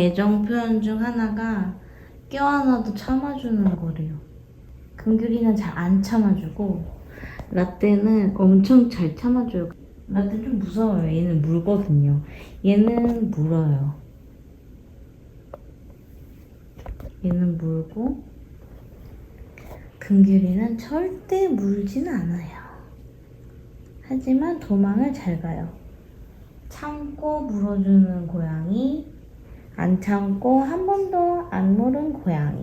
애정 표현 중 하나가 껴안아도 참아주는 거래요. 금귤이는 잘 안 참아주고 라떼는 엄청 잘 참아줘요. 라떼 좀 무서워요. 얘는 물거든요. 얘는 물어요. 얘는 물고 금귤이는 절대 물지는 않아요. 하지만 도망을 잘 가요. 참고 물어주는 고양이, 안 참고 한 번도 안 물은 고양이.